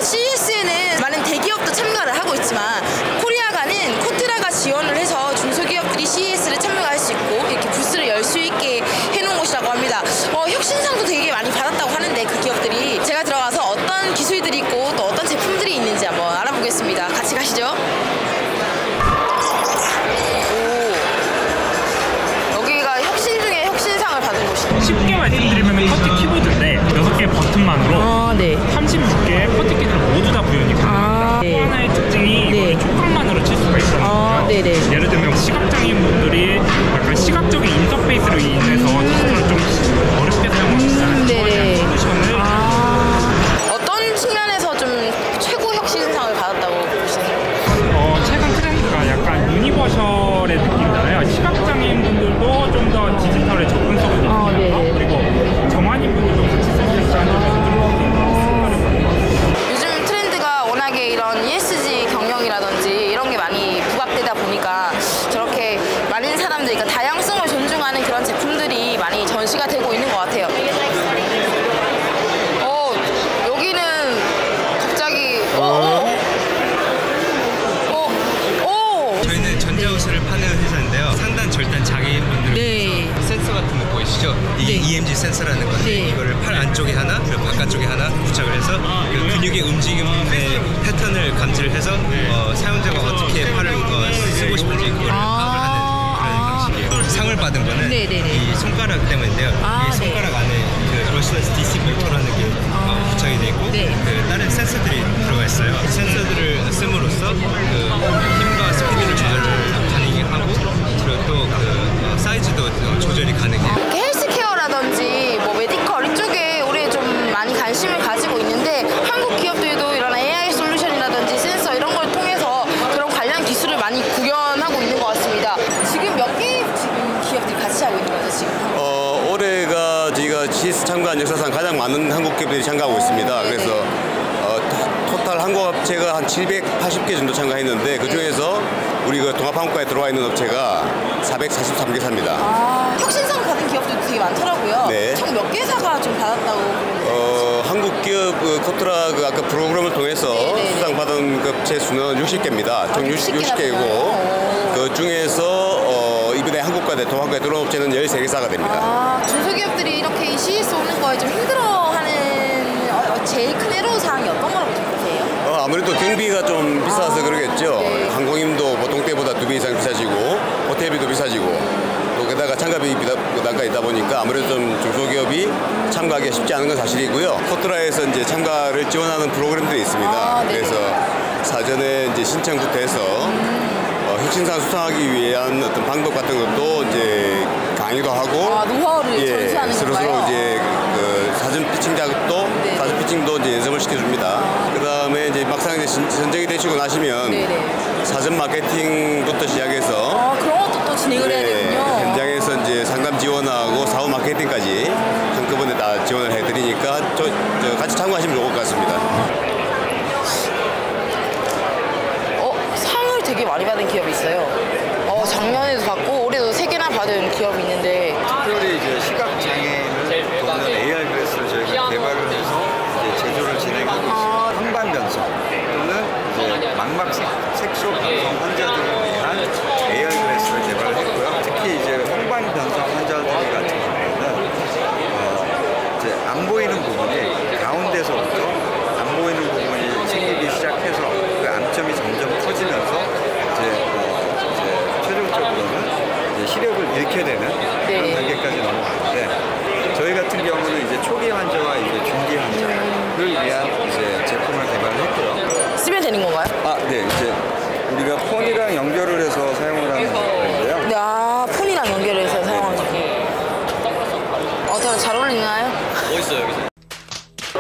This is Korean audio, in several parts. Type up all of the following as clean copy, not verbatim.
CES에는 많은 대기업도 참가를 하고 있지만 코리아가는 코트라가 지원을 해서 중소기업들이 CES를 참가할 수 있고 이렇게 부스를 열 수 있게 해놓은 곳이라고 합니다. 혁신상도 되게 많이 받았다고 하는데 그 기업들이 제가 들어가서 어떤 기술들이 있고 또 어떤 제품들이 있는지 한번 알아보겠습니다. 같이 가시죠. 여기가 혁신 중에 혁신상을 받은 곳이에요. 쉽게 말씀드리면 퍼티 키보드인데 6개 버튼만으로 36개의 퍼티 키를 모두 다 구현이 가능합니다. 또 하나의 특징이 촉각만으로 칠 수가 있거든요. 예를 들면 시각장애인분들이 약간 시각적인 인터페이스로 인해서 스스로 좀 어렵게 사용할 수 있는 솔루션을 어떤 측면에서 좀 최고 혁신상을 받았다고 보시나요? 최근 트렌드가 약간 유니버셜의 느낌이잖아요. 시각장애인분들도 좀 더 디지털에 접근성을 높이면서 그리고 정한인분들도 같이 쓸 수 있다는 요즘 트렌드가 워낙에 이런 ESG 경영이라든지 이런 게 많이 부각되다 보니까 저렇게 많은 사람들이, 그러니까 다양성을 존중하는 그런 제품들이 많이 전시가 되고 있는 것 같아요. 여기는 갑자기 저희는 전자우수를 파는 회사인데요. 상단 절단 장애인분들 위해서 센서 같은 거 보이시죠? 이게 EMG 센서라는 건데 이거를 팔 안쪽에 하나, 그리고 바깥쪽에 하나 부착을 해서 그 근육의 움직임의 패턴을 감지를 해서 사용자가 어떻게 팔을 쓰고 싶은지 그걸 파악을 하는 그런 방식이에요. 상을 받은 거는 이 손가락 때문인데요. 이 손가락 안에 그 브러시레스 DC 모터라는 게 부착이 되어 있고 그 다른 센서들이 들어가 있어요. 센서들을 씀으로써 그 힘과 스피드를 조절을 가능하고 그리고 또 그 사이즈도 조절이 가능해요. 헬스케어라든지 뭐 메디컬 이쪽에 우리 좀 많이 관심을 가지고 있는데 한국 기업들도 이런 AI 솔루션이라든지 센서 이런 걸 통해서 그런 관련 기술을 많이 구현하고 있는 것 같습니다. 지금 몇 개 기업들이 같이 하고 있는 거죠 지금? 올해가 저희가 CES 참가한 역사상 가장 많은 한국 기업들이 참가하고 있습니다. 그래서 토탈 한국 업체가 한 780개 정도 참가했는데 그 중에서 우리 그 동합항공과에 들어와 있는 업체가 443개사입니다. 혁신상 받은 기업들도 되게 많더라고요. 총 몇 개사가 좀 받았다고? 한국 기업 코트라 그 아까 프로그램을 통해서 수상 받은 업체 수는 60개입니다. 총 60개이고 그 중에서 이번에 한국과에 동합항공과에 들어온 업체는 13개사가 됩니다. 중소기업들이 이렇게 CES 오는 거에 좀 힘들어하는 제일 큰 애로사항이 어떤 거라고 생각하세요? 아무래도 경비가 좀 비싸서 그러겠죠. 항공임도 보통 때보다 2배 이상 비싸지고 호텔비도 비싸지고 또 게다가 참가비 부담가 있다 보니까 아무래도 좀 중소기업이 참가하기가 쉽지 않은 건 사실이고요. 코트라에서 이제 참가를 지원하는 프로그램들이 있습니다. 그래서 사전에 이제 신청부터 해서 혁신상 수상하기 위한 어떤 방법 같은 것도 이제 강의도 하고 노하우를 전수하는 서로 이제 그 사전 피칭 작업도 사전 피칭도 이제 연습을 시켜줍니다. 그 다음에 이제 막상 이제 선정이 되시고 나시면 사전 마케팅부터 시작해서 그런 것도 또 진행을 해야 되군요. 현장에서 이제 상담 지원하고 사후 마케팅까지 한꺼번에 다 지원을 해드리니까 같이 참가하시면 좋을 것 같습니다. 상을 되게 많이 받은 기업이 있어요. 작년에도 받고 올해도 3개나 받은 기업이 있는데 특별히 이제 시각장애인을 돕는 AR 글래스를 저희가 개발을 해서 이제 제조를 진행하고 있습니다. 황반 변성 또는 이제 망막 색소 변성 환자들을 위한 AR 글래스를 개발을 했고요. 특히 이제 황반 변성 환자들 같은 경우에는 이제 안 보이는 부분이 가운데서부터 안 보이는 부분이 생기기 시작해서 그 암점이 점점 커지면서 최종적으로는 시력을 잃게 되는 그런 단계까지 넘어가는데 저희 같은 경우는 이제 초기 환자와 이제 중기 환자를 위한 이제 제품을 개발을 했고요. 쓰면 되는 건가요? 네, 이제 우리가 폰이랑 연결을 해서 사용을 하는 건데요. 폰이랑 연결해서 사용하는 거. 잘 어울리나요? 멋있어요 여기서.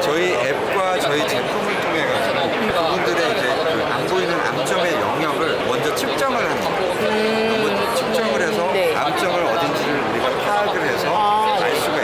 저희 앱과 저희 제품을 통해 가지고 그분들의 이제 그 안 보이는 암점의 영역을 먼저 측정을 하는 거예요. 측정을 해서 암점을 어딘지를 우리가 파악을 해서 알 수가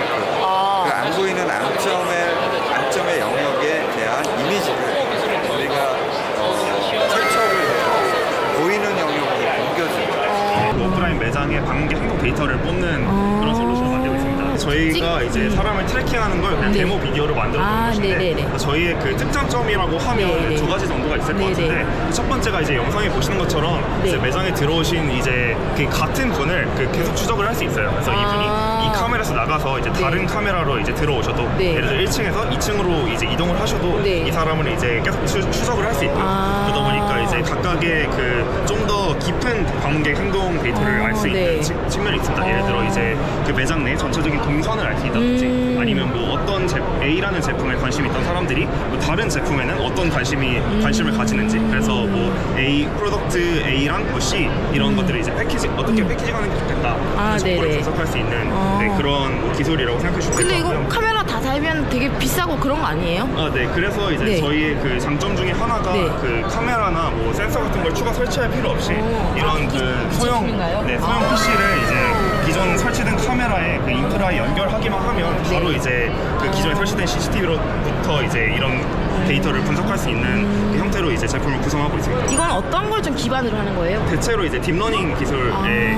없는 그런 솔루션을 만들고 있습니다. 저희가 이제 사람을 트래킹하는 걸 그냥 데모 비디오로 만들어 본 것인데 저희의 그 특장점이라고 하면 두 가지 정도가 있을 것 같은데 첫 번째가 이제 영상에 보시는 것처럼 이제 매장에 들어오신 이제 그 같은 분을 계속 추적을 할 수 있어요. 그래서 이분이 이 카메라에서 나가서 이제 다른 카메라로 이제 들어오셔도 예를 들어 1층에서 2층으로 이제 이동을 하셔도 이 사람을 이제 계속 추적을 할 수 있고요. 그러다 보니까 이제 각각의 그 좀 더 깊은 방문객 행동 데이터를 알 수 있는 측면이 있습니다. 예를 들어 이제 그 매장 내 전체적인 동선을 알 수 있다든지 아니면 뭐 어떤 A라는 제품에 관심이 있던 사람들이 뭐 다른 제품에는 어떤 관심을 가지는지 그래서 뭐 A 프로덕트 A랑 뭐 C 이런 것들을 이제 어떻게 패키징하는 게 좋겠다 이런 정보를 분석할 수 있는 그런 뭐 기술이라고 생각해 주시면 될 것 같고요. 근데 이거 카메라 다 달면 되게 비싸고 그런 거 아니에요? 네. 그래서 이제 저희의 그 장점 중에 하나가 그 카메라나 뭐 센서 같은 걸 추가 설치할 필요 없이 이런 그 소형 PC를 이제 기존 설치된 카메라에 그 인프라에 연결하기만 하면 바로 이제 그 기존에 설치된 CCTV로부터 이제 이런 데이터를 분석할 수 있는 그 형태로 이제 제품을 구성하고 있습니다. 이건 어떤 걸 좀 기반으로 하는 거예요? 대체로 이제 딥러닝 기술에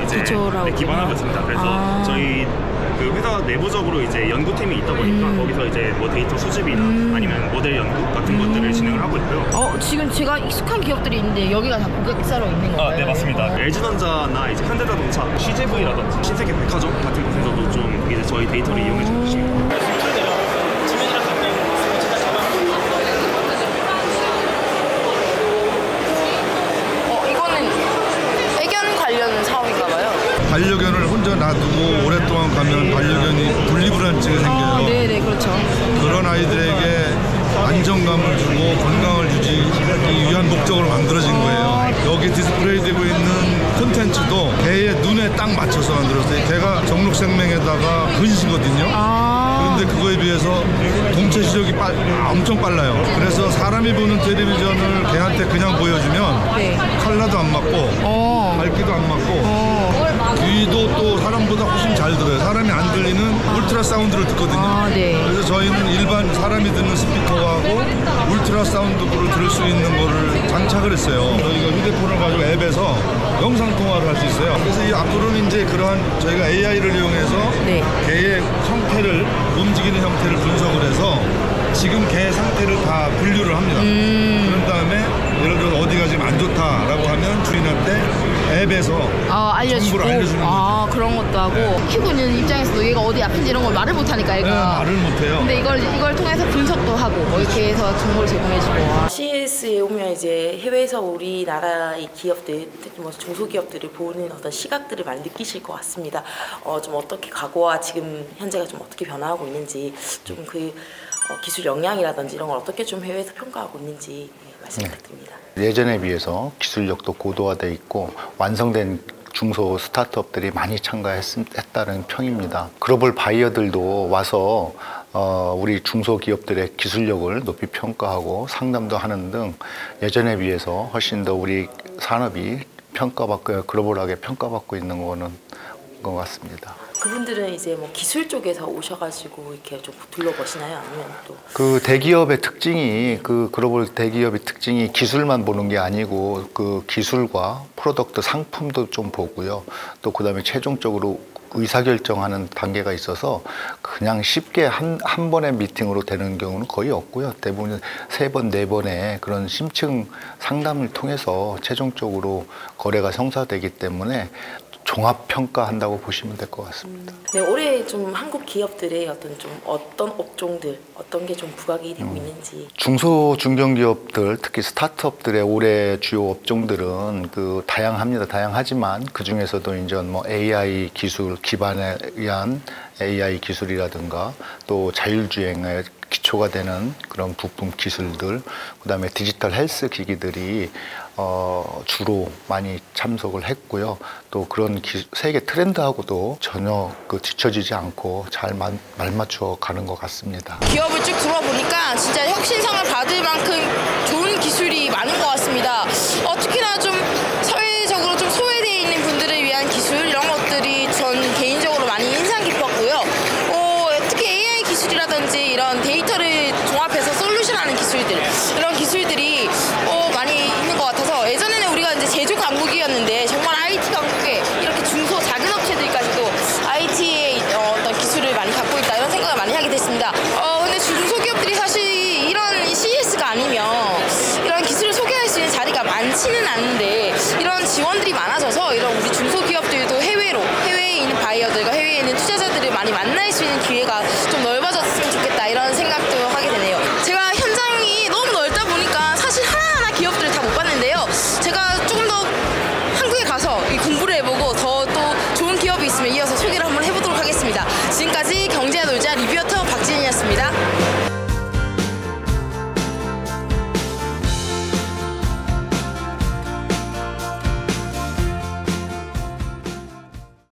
이제 기반하고 있습니다. 그래서 저희 그 회사 내부적으로 이제 연구팀이 있다 보니까 거기서 이제 뭐 데이터 수집이나 아니면 모델 연구 같은 것들을 진행을 하고 있고요. 지금 제가 익숙한 기업들이 있는데 여기가 다 고객사로 있는 건가요? 네, 맞습니다. LG전자나 이제 현대자동차, CJV라든지 신세계 백화점 같은 곳에서도 좀 이제 저희 데이터를 이용해서 주십니다. 이거는 애견 관련 사업인가 봐요. 반려견을 혼자 놔두고 오랫동안 가면 반려견이 분리불안증이 생겨요. 네네, 그렇죠. 그런 아이들에게 안정감을 주고 건강을 유지하기 위한 목적으로 만들어진 거예요. 여기 디스플레이 되고 있는 콘텐츠도 개의 눈에 딱 맞춰서 만들었어요. 개가 정록생명에다가 근시거든요. 그런데 그거에 비해서 동체 시력이 엄청 빨라요. 그래서 사람이 보는 텔레비전을 개한테 그냥 보여주면 컬러도 안 맞고 밝기도 안 맞고 귀도 또 사람보다 훨씬 잘 들어요. 사람이 안 들리는 울트라 사운드를 듣거든요. 그래서 저희는 일반 사람이 듣는 스피커하고 울트라 사운드를 들을 수 있는 거를 장착을 했어요. 저희가 휴대폰을 가지고 앱에서 영상 통화를 할 수 있어요. 그래서 이 앞으로는 이제 그러한 저희가 AI를 이용해서 개의 형태를 움직이는 형태를 분석을 해서 지금 개 상태를 다 분류를 합니다. 그런 다음에 예를 들어 어디가 지금 안 좋다라고 하면 주인한테 앱에서 알려주고 알려주는 거죠. 그런 것도 하고 키우고 있는 입장에서도 얘가 어디 아픈지 이런 걸 말을 못하니까 얘가 말을 못해요. 근데 이걸 통해서 분석도 하고 뭐 이렇게 해서 정보를 제공해주고 CES에 오면 이제 해외에서 우리나라의 기업들 특히 뭐 중소기업들을 보는 어떤 시각들을 많이 느끼실 것 같습니다. 좀 어떻게 과거와 지금 현재가 좀 어떻게 변화하고 있는지 좀 그 기술 역량이라든지 이런 걸 어떻게 좀 해외에서 평가하고 있는지 말씀 부탁드립니다. 예전에 비해서 기술력도 고도화돼 있고 완성된 중소 스타트업들이 많이 참가했다는 평입니다. 글로벌 바이어들도 와서 우리 중소기업들의 기술력을 높이 평가하고 상담도 하는 등 예전에 비해서 훨씬 더 우리 산업이 평가받고 글로벌하게 평가받고 있는 거는 것 같습니다. 그분들은 이제 뭐 기술 쪽에서 오셔가지고 이렇게 좀 둘러보시나요? 아니면 또 그 대기업의 특징이 그 글로벌 대기업의 특징이 기술만 보는 게 아니고 그 기술과 프로덕트 상품도 좀 보고요. 또 그다음에 최종적으로 의사결정하는 단계가 있어서 그냥 쉽게 한 번의 미팅으로 되는 경우는 거의 없고요. 대부분 3번, 4번의 그런 심층 상담을 통해서 최종적으로 거래가 성사되기 때문에 종합평가한다고 보시면 될 것 같습니다. 네, 올해 좀 한국 기업들의 어떤 업종들, 어떤 게 좀 부각이 되고 있는지. 중소 중견기업들, 특히 스타트업들의 올해 주요 업종들은 다양합니다. 다양하지만 그 중에서도 이제 뭐 AI 기술 기반에 의한 AI 기술이라든가 또 자율주행에 기초가 되는 그런 부품 기술들, 그다음에 디지털 헬스 기기들이 주로 많이 참석을 했고요. 또 그런 세계 트렌드하고도 전혀 뒤처지지 않고 잘 말맞춰 가는 것 같습니다. 기업을 쭉 들어보니까 진짜 혁신상을 받을 만큼 좋은 기술이 많은 것 같습니다. 특히나 좀 사회적으로 좀 소외되어 있는 분들을 위한 기술 이런 것들이 전 개인적으로 많이 인상 깊었고요. 특히 AI 기술이라든지 이런 데이터를 종합해서 솔루션하는 기술들 이런 기술들이 많이 있는 것 같아서 예전에는 우리가 이제 제조 강국이었는데 정말 IT 강국에 이렇게 중소 작은 업체들까지도 있습니다. 근데 중소기업들이 사실 이런 CES가 아니면 이런 기술을 소개할 수 있는 자리가 많지는 않은데 이런 지원들이 많아져서 이런 우리 중소기업들도 해외에 있는 바이어들과 해외에 있는 투자자들을 많이 만날 수 있는 기회가 좀 넓어졌으면 좋겠다 이런 생각도 하게 되네요. 제가 현장이 너무 넓다 보니까 사실 하나하나 기업들을 다 못 봤는데요. 제가 조금 더 한국에 가서 이 공부를 해보고 더 또 좋은 기업이 있으면 이어서 소개를 한번 해보도록 하겠습니다. 지금까지 경제와 놀자 리뷰어터